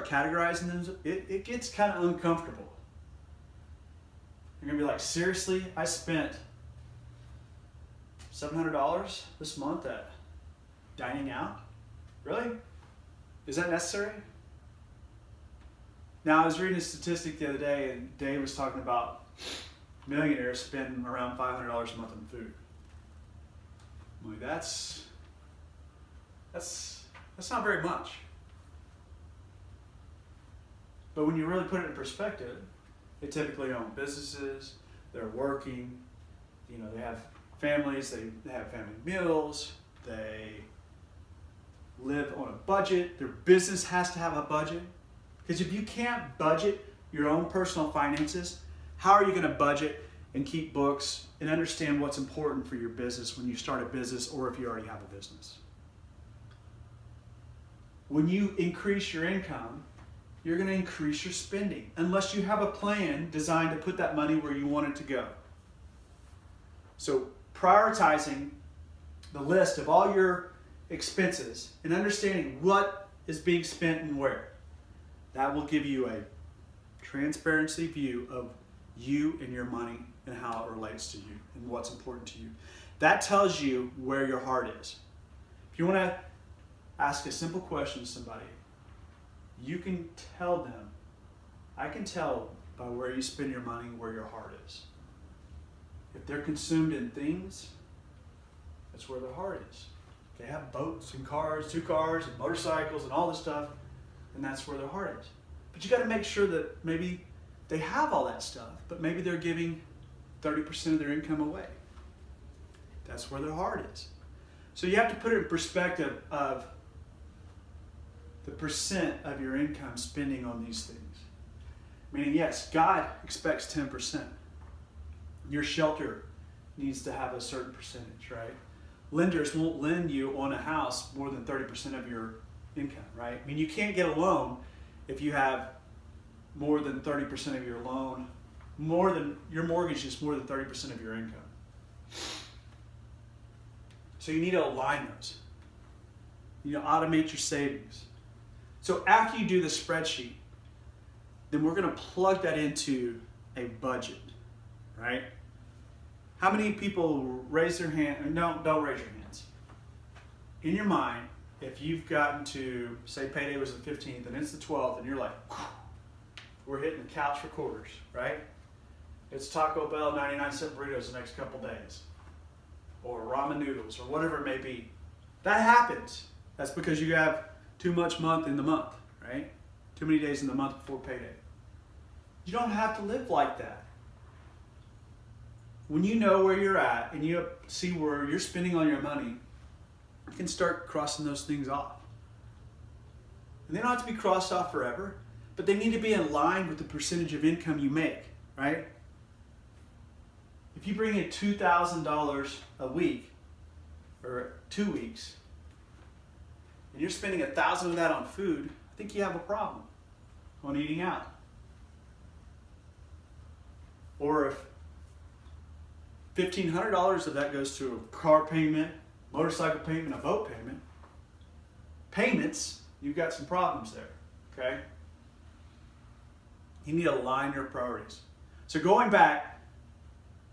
start categorizing them, it gets kind of uncomfortable. You're gonna be like, seriously, I spent $700 this month at dining out? Really? Is that necessary? Now, I was reading a statistic the other day, and Dave was talking about millionaires spend around $500 a month on food. I'm like, that's not very much. But when you really put it in perspective, they typically own businesses, they're working, you know, they have families, they have family meals, they live on a budget, their business has to have a budget. Because if you can't budget your own personal finances, how are you going to budget and keep books and understand what's important for your business when you start a business or if you already have a business? When you increase your income, you're going to increase your spending unless you have a plan designed to put that money where you want it to go. So prioritizing the list of all your expenses and understanding what is being spent and where, that will give you a transparency view of you and your money and how it relates to you and what's important to you. That tells you where your heart is. If you want to ask a simple question to somebody, you can tell them, I can tell by where you spend your money where your heart is. If they're consumed in things, that's where their heart is. They have boats and cars, 2 cars and motorcycles and all this stuff, and that's where their heart is. But you got to make sure that maybe they have all that stuff, but maybe they're giving 30% of their income away. That's where their heart is. So you have to put it in perspective of the percent of your income spending on these things. Meaning, yes, God expects 10%. Your shelter needs to have a certain percentage, right? Lenders won't lend you on a house more than 30% of your income, right? I mean, you can't get a loan if you have more than 30% of your loan, more than your mortgage is more than 30% of your income. So you need to align those. You need to automate your savings. So after you do the spreadsheet, then we're going to plug that into a budget, right? How many people raise their hand? No, don't raise your hands. In your mind, if you've gotten to, say payday was the 15th and it's the 12th and you're like, we're hitting the couch for quarters, right? It's Taco Bell 99-cent burritos the next couple days, or ramen noodles, or whatever it may be. That happens. That's because you have too much month in the month, right? Too many days in the month before payday. You don't have to live like that. When you know where you're at and you see where you're spending all your money, you can start crossing those things off. And they don't have to be crossed off forever, but they need to be in line with the percentage of income you make, right? If you bring in $2,000 a week, or 2 weeks, and you're spending $1,000 of that on food, I think you have a problem on eating out. Or if $1,500 of that goes to a car payment, motorcycle payment, a boat payment, payments, you've got some problems there, okay? You need to align your priorities. So going back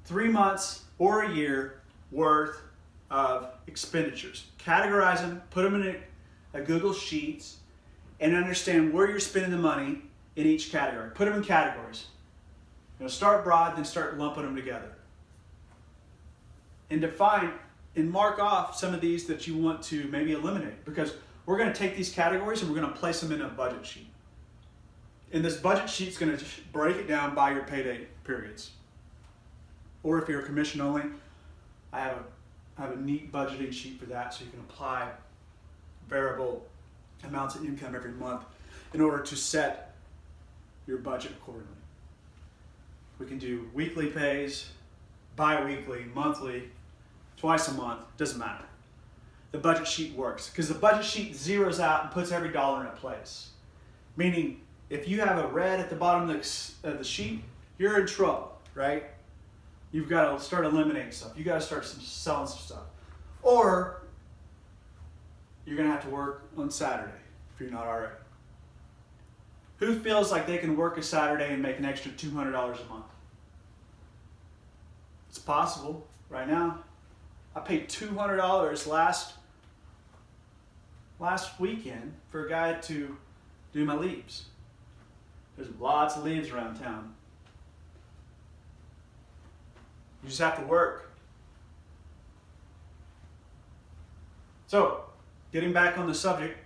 3 months or a year worth of expenditures, categorize them, put them in a Google Sheets, and understand where you're spending the money in each category. Put them in categories. Start broad, then start lumping them together. And define and mark off some of these that you want to maybe eliminate, because we're going to take these categories and we're going to place them in a budget sheet. And this budget sheet is going to break it down by your payday periods. Or if you're a commission only, I have a neat budgeting sheet for that, so you can apply variable amounts of income every month in order to set your budget accordingly. We can do weekly pays, bi-weekly, monthly, twice a month, doesn't matter. The budget sheet works because the budget sheet zeroes out and puts every dollar in a place. Meaning, if you have a red at the bottom of the sheet, you're in trouble, right? You've got to start eliminating stuff. You've got to start selling some stuff. Or you're going to have to work on Saturday if you're not already. Who feels like they can work a Saturday and make an extra $200 a month? It's possible right now. I paid $200 last weekend for a guy to do my leaves. There's lots of leaves around town. You just have to work. So, getting back on the subject,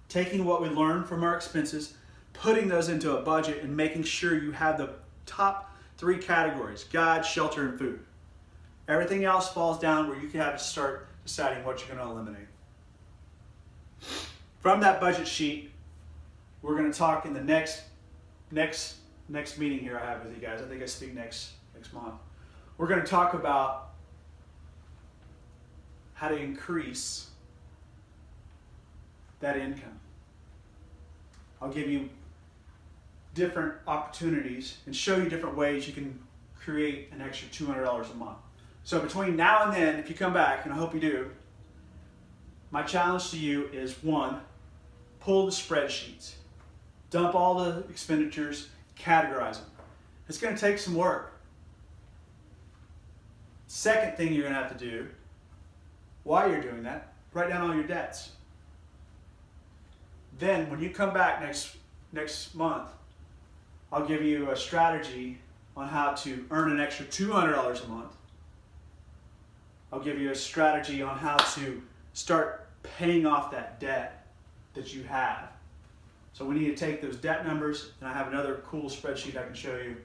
taking what we learned from our expenses, putting those into a budget, and making sure you have the top 3 categories: God, shelter, and food. Everything else falls down where you can have to start deciding what you're going to eliminate. From that budget sheet, we're going to talk in the next meeting here I have with you guys. I think I speak next month. We're going to talk about how to increase that income. I'll give you different opportunities and show you different ways you can create an extra $200 a month. So between now and then, if you come back, and I hope you do, my challenge to you is 1, pull the spreadsheets. Dump all the expenditures, categorize them. It's going to take some work. Second thing you're going to have to do, while you're doing that, write down all your debts. Then when you come back next month, I'll give you a strategy on how to earn an extra $200 a month. I'll give you a strategy on how to start paying off that debt that you have. So we need to take those debt numbers, and I have another cool spreadsheet I can show you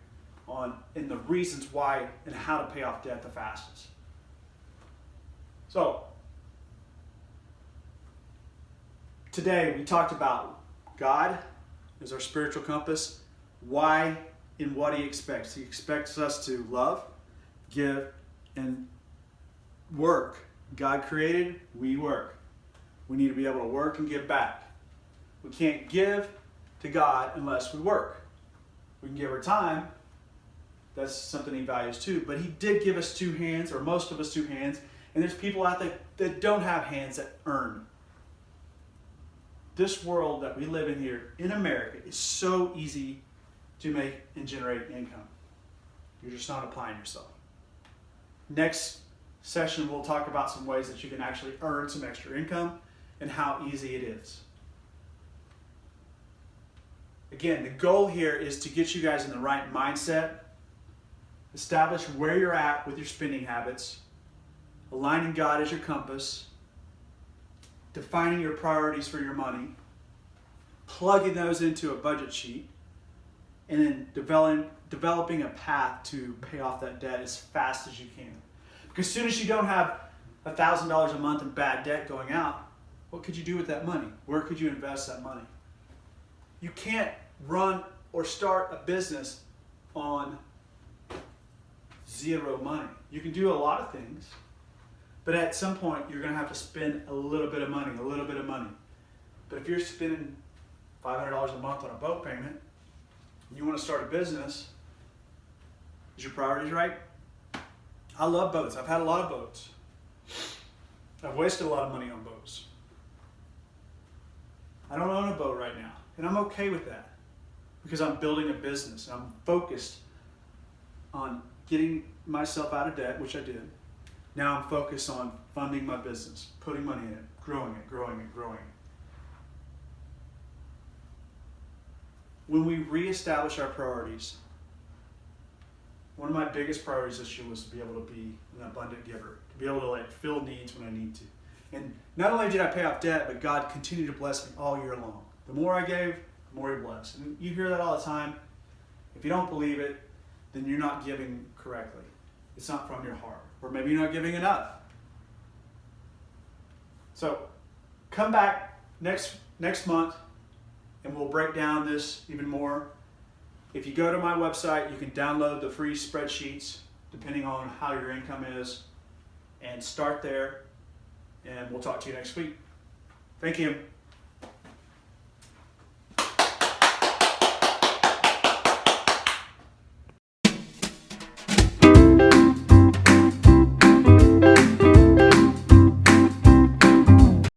in the reasons why and how to pay off debt the fastest. So today we talked about God as our spiritual compass, why and what He expects. He expects us to love, give, and work. God created, we work. We need to be able to work and give back. We can't give to God unless we work. We can give our time. That's something He values too. But He did give us 2 hands, or most of us 2 hands. And there's people out there that don't have hands that earn. This world that we live in here in America is so easy to make and generate income. You're just not applying yourself. Next session, we'll talk about some ways that you can actually earn some extra income and how easy it is. Again, the goal here is to get you guys in the right mindset, establish where you're at with your spending habits, aligning God as your compass, defining your priorities for your money, plugging those into a budget sheet, and then developing a path to pay off that debt as fast as you can. Because as soon as you don't have $1,000 a month in bad debt going out, what could you do with that money? Where could you invest that money? You can't run or start a business on 0 money. You can do a lot of things, but at some point you're going to have to spend a little bit of money. But if you're spending $500 a month on a boat payment, and you want to start a business, is your priorities right? I love boats. I've had a lot of boats. I've wasted a lot of money on boats. I don't own a boat right now, and I'm okay with that because I'm building a business. I'm focused on getting myself out of debt, which I did. Now I'm focused on funding my business, putting money in it, growing it. When we reestablish our priorities, one of my biggest priorities this year was to be able to be an abundant giver, to be able to fill needs when I need to. And not only did I pay off debt, but God continued to bless me all year long. The more I gave, the more He blessed. And you hear that all the time. If you don't believe it, then you're not giving correctly. It's not from your heart. Or maybe you're not giving enough. So come back next month and we'll break down this even more. If you go to my website, you can download the free spreadsheets depending on how your income is, and start there. And we'll talk to you next week. Thank you.